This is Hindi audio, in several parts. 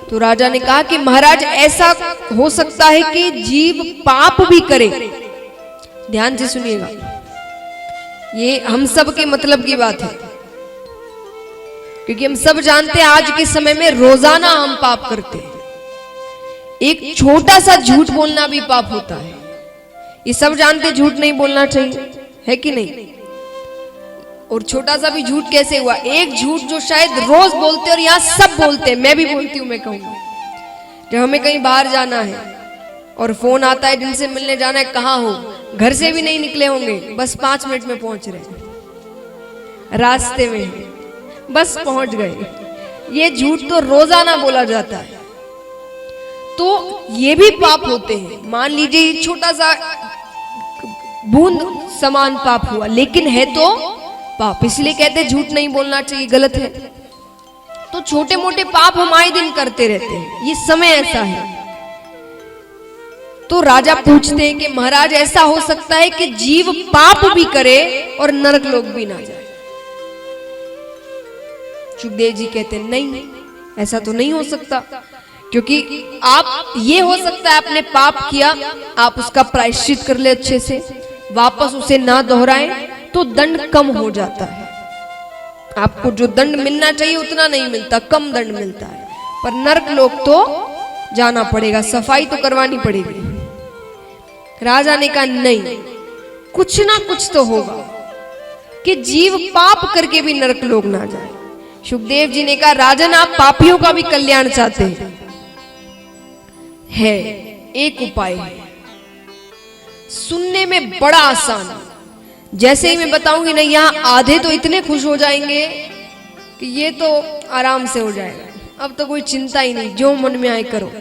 तो राजा ने कहा कि महाराज ऐसा हो सकता है कि जीव पाप भी करे। ध्यान से सुनिएगा, ये हम सब के मतलब की बात है, क्योंकि हम सब जानते हैं आज के समय में रोजाना हम पाप करते हैं। एक छोटा सा झूठ बोलना भी पाप होता है, ये सब जानते झूठ नहीं बोलना चाहिए, है कि नहीं? और छोटा सा भी झूठ कैसे हुआ? एक झूठ जो शायद रोज बोलते और यहाँ सब बोलते हैं, मैं भी बोलती हूँ, मैं कहूँगी जब हमें कहीं बाहर जाना है और फोन आता है जिनसे मिलने जाना है, कहाँ हो? घर से भी नहीं निकले होंगे, बस 5 मिनट में पहुंच रहे, रास्ते में बस पहुंच गए। ये झूठ तो रोजाना बोला जाता है, तो ये भी पाप होते हैं। मान लीजिए छोटा सा बूंद समान पाप हुआ, लेकिन है तो पाप, इसलिए कहते झूठ नहीं बोलना चाहिए, गलत है। तो छोटे मोटे पाप हम आए दिन करते रहते हैं, ये समय ऐसा है। तो राजा पूछते हैं कि महाराज ऐसा हो सकता है कि जीव पाप भी करे और नरक लोक भी ना जाए? सुखदेव जी कहते हैं नहीं, ऐसा तो नहीं हो सकता, क्योंकि आप ये हो सकता है आपने पाप किया, आप उसका प्रायश्चित कर ले अच्छे से, वापस उसे ना दोहराएं तो दंड कम हो जाता है। आपको जो दंड मिलना चाहिए उतना नहीं मिलता, कम दंड मिलता है। पर नरक लोक तो जाना पड़ेगा, सफाई तो करवानी पड़ेगी। राजा ने कहा नहीं, कुछ ना कुछ तो होगा कि जीव पाप करके भी नरक लोक ना जाए। सुखदेव जी ने कहा राजन, आप पापियों का भी कल्याण चाहते हैं, है एक उपाय है, सुनने में बड़ा आसान। जैसे ही मैं बताऊंगी ना, यहाँ आधे तो इतने खुश हो जाएंगे कि ये तो आराम से हो जाएगा, अब तो कोई चिंता ही नहीं, जो मन में आए करो।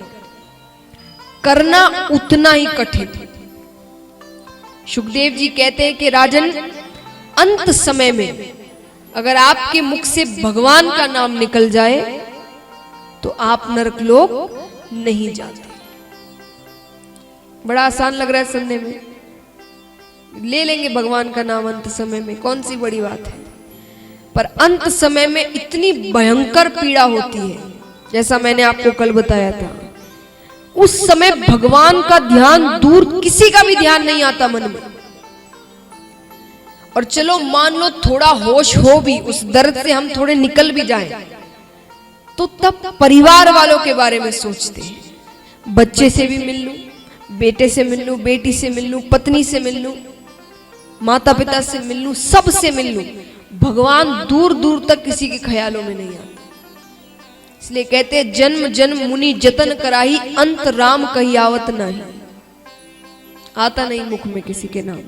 करना उतना ही कठिन। सुखदेव जी कहते हैं कि राजन, अंत समय में अगर आपके मुख से भगवान का नाम निकल जाए तो आप नरक लोक नहीं जाते। बड़ा आसान लग रहा है सुनने में, ले लेंगे भगवान का नाम अंत समय में, कौन सी बड़ी बात है। पर अंत समय में इतनी भयंकर पीड़ा होती है, जैसा मैंने आपको कल बताया था। उस समय भगवान का ध्यान दूर, किसी का भी ध्यान नहीं आता मन में। और चलो मान लो थोड़ा होश हो भी, उस दर्द से हम थोड़े निकल भी जाएं, तो तब परिवार वालों के बारे में सोचते हैं। बच्चे से भी मिल लूं, बेटे से मिल लूं, बेटी से मिल लूं, पत्नी से मिल लूं, माता पिता से मिल लूं, सब से मिल लूं, भगवान दूर दूर तक किसी के ख्यालों में नहीं आता। इसलिए कहते हैं जन्म जन्म मुनि जतन कराही, अंत राम कही आवत नहीं। आता नहीं मुख में किसी के नाम।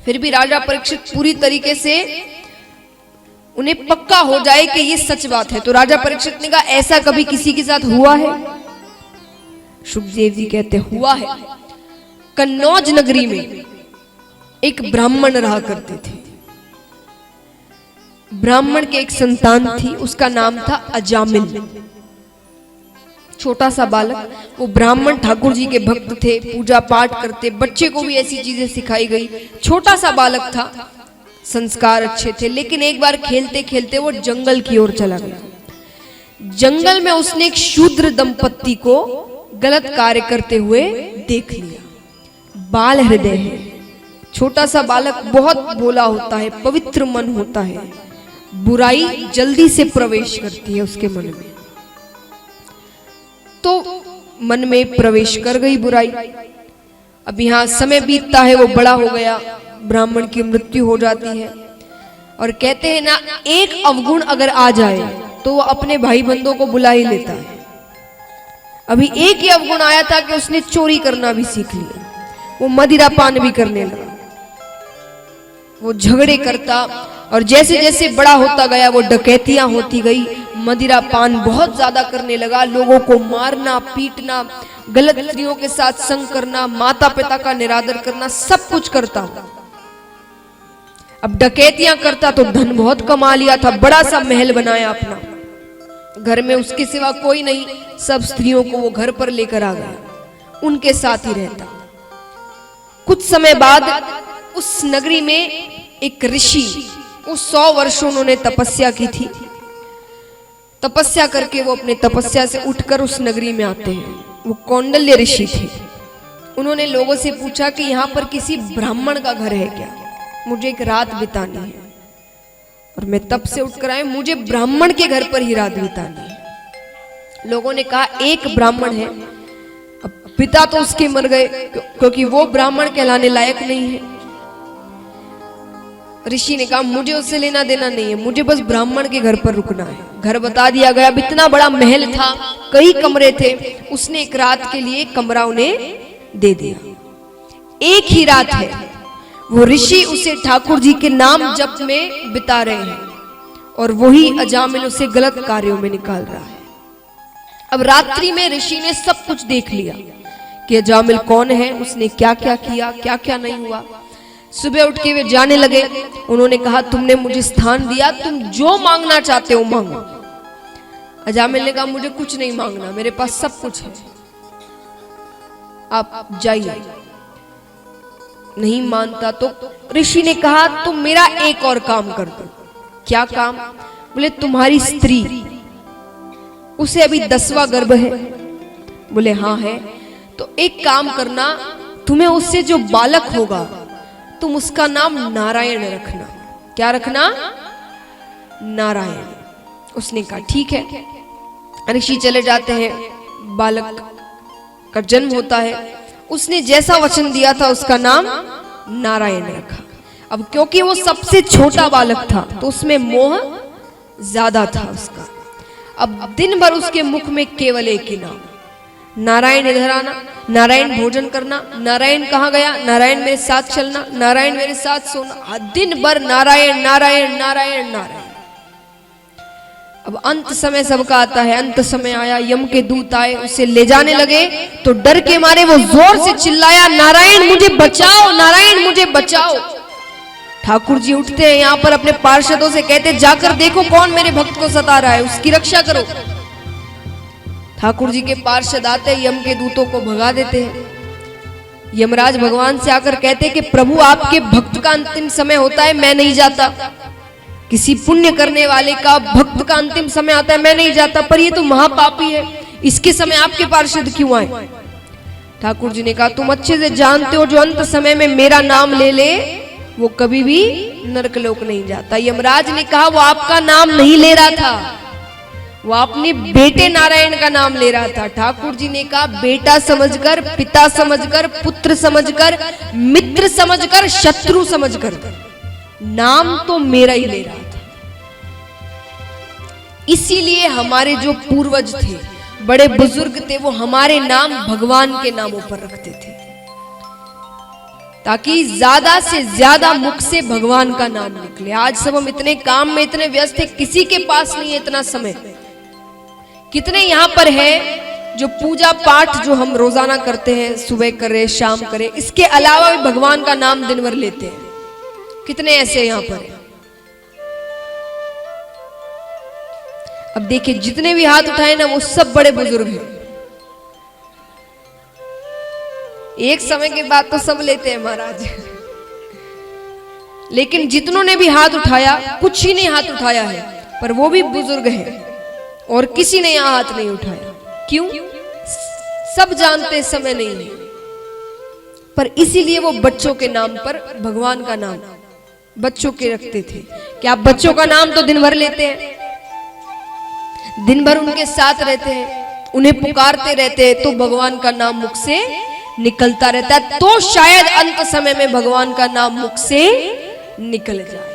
फिर भी राजा परीक्षित पूरी तरीके से उन्हें पक्का हो जाए कि ये सच बात है, तो राजा परीक्षित ने कहा ऐसा कभी किसी के साथ हुआ है? सुखदेव जी कहते हुआ है। कन्नौज नगरी में एक ब्राह्मण रहा करते थे। ब्राह्मण के एक संतान थी, उसका नाम था अजामिल। छोटा सा बालक, वो ब्राह्मण ठाकुर जी के भक्त थे, पूजा पाठ करते, बच्चे को भी ऐसी चीजें सिखाई गई। छोटा सा बालक था, संस्कार अच्छे थे, लेकिन एक बार खेलते खेलते वो जंगल की ओर चला गया। जंगल में उसने एक शूद्र दंपत्ति को गलत कार्य करते हुए देख लिया। बाल हृदय है, छोटा सा बालक बहुत भोला होता है, पवित्र मन होता है, बुराई जल्दी से प्रवेश करती है उसके मन में। तो मन में प्रवेश कर गई बुराई। अब यहाँ समय बीतता है, वो बड़ा हो गया, ब्राह्मण की मृत्यु हो जाती है। और कहते हैं ना, एक अवगुण अगर आ जाए तो वो अपने भाई बंधुओं को बुला ही लेता है। अभी एक ही अवगुण आया था कि उसने चोरी करना भी सीख लिया, वो मदिरा पान भी करने लगा, वो झगड़े करता, और जैसे जैसे बड़ा होता गया वो डकैतियां होती गई, मदिरा पान बहुत ज्यादा करने लगा, लोगों को मारना पीटना, गलत स्त्रियों के साथ संग करना, माता पिता का निरादर करना, सब कुछ करता। अब डकैतियां करता तो धन बहुत कमा लिया था, बड़ा सा महल बनाया अपना, घर में उसके सिवा कोई नहीं, सब स्त्रियों को वो घर पर लेकर आ गया, उनके साथ ही रहता। कुछ समय बाद उस नगरी में एक ऋषि, वो 100 वर्षों उन्होंने तपस्या की थी, तपस्या करके वो अपने तपस्या से उठकर उस नगरी में आते हैं। वो कौंडल्य ऋषि थे। उन्होंने लोगों से पूछा कि यहाँ पर किसी ब्राह्मण का घर है क्या, मुझे एक रात बितानी है और मैं तब से उठकर आए, मुझे ब्राह्मण के घर पर ही रात बितानी है। लोगों ने कहा एक ब्राह्मण है। अब पिता तो उसके मर गए क्योंकि वो ब्राह्मण कहलाने लायक नहीं है। ऋषि ने कहा मुझे उससे लेना देना नहीं है, मुझे बस ब्राह्मण के घर पर रुकना है। घर बता दिया गया। अब इतना बड़ा महल था, कई कमरे थे। उसने एक रात के लिए कमरा उन्हें दे दिया। एक ही रात है, वो ऋषि उसे ठाकुर जी के नाम जप में बिता रहे हैं और वही अजामिल उसे गलत कार्यों में निकाल रहा है। अब रात्रि में ऋषि ने सब कुछ देख लिया कि अजामिल कौन है, उसने क्या क्या किया, क्या क्या नहीं हुआ। सुबह उठ के वे जाने लगे। उन्होंने कहा तुमने मुझे स्थान दिया, तुम जो मांगना चाहते हो मांगो। अजामिल ने कहा मुझे कुछ नहीं मांगना, मेरे पास सब कुछ है, आप जाइए। नहीं मानता तो ऋषि ने कहा तुम मेरा एक और काम कर दो। क्या काम? बोले तुम्हारी स्त्री, उसे अभी 10वां गर्भ है। बोले हाँ है। तो एक काम करना, तुम्हें उससे जो बालक होगा तुम उसका नाम नारायण रखना। क्या रखना? नारायण। उसने कहा ठीक है। ऋषि चले जाते हैं, बालक का जन्म होता है। उसने जैसा वचन दिया था उसका नाम नारायण रखा। अब क्योंकि वो सबसे छोटा बालक था तो उसमें मोह ज्यादा था उसका। अब दिन भर उसके मुख में केवल एक ही नाम, नारायण इधर आना, नारायण भोजन करना, नारायण कहाँ गया, नारायण मेरे साथ चलना, नारायण मेरे साथ सोना। दिन भर नारायण नारायण नारायण नारायण। अब अंत समय सबका आता है। अंत समय आया, यम के दूत आए, उसे ले जाने लगे तो डर के मारे वो जोर से चिल्लाया नारायण मुझे बचाओ, नारायण मुझे बचाओ। ठाकुर जी उठते हैं यहाँ पर, अपने पार्षदों से कहते जाकर देखो कौन मेरे भक्त को सता रहा है, उसकी रक्षा करो। ठाकुर जी के पार्षद आते यम के दूतों को भगा देते हैं। यमराज भगवान से आकर कहते कि प्रभु आपके भक्त का अंतिम समय होता है, मैं नहीं जाता। किसी पुण्य करने वाले का भक्त का अंतिम समय आता है, मैं नहीं जाता, पर ये तो महापापी है, इसके समय आपके पार्षद क्यों आए? ठाकुर जी ने कहा तुम अच्छे से जानते हो जो अंत समय में मेरा नाम ले ले वो कभी भी नरकलोक नहीं जाता। यमराज ने कहा वो आपका नाम नहीं ले रहा था, वो अपने बेटे नारायण का नाम ले रहा था। ठाकुर जी ने कहा बेटा समझकर, पिता समझकर, पुत्र समझकर, मित्र समझकर, शत्रु समझकर, नाम तो मेरा ही ले रहा था। इसीलिए हमारे जो पूर्वज थे, बड़े बुजुर्ग थे, वो हमारे नाम भगवान के नामों पर रखते थे ताकि ज्यादा से ज्यादा मुख से भगवान का नाम निकले। आज सब हम इतने काम में इतने व्यस्त हैं, किसी के पास नहीं है इतना समय। कितने यहाँ पर है जो पूजा पाठ जो हम रोजाना करते हैं, सुबह करे शाम करे, इसके अलावा भी भगवान का नाम दिन भर लेते हैं। कितने ऐसे यहाँ पर है? अब देखिए जितने भी हाथ उठाए ना वो सब बड़े बुजुर्ग हैं। एक समय के बाद तो सब लेते हैं महाराज, लेकिन जितनों ने भी हाथ उठाया, कुछ ही ने हाथ उठाया है, पर वो भी बुजुर्ग हैं और किसी ने यहां हाथ नहीं उठाया। क्यों? सब जानते समय नहीं है, पर इसीलिए वो बच्चों के नाम पर भगवान का नाम बच्चों के रखते थे कि आप बच्चों का नाम तो दिन भर लेते हैं, दिन भर उनके साथ रहते हैं, उन्हें पुकारते रहते हैं, तो भगवान का नाम मुख से निकलता रहता है। तो शायद अंत समय में भगवान का नाम मुख से निकल जाए।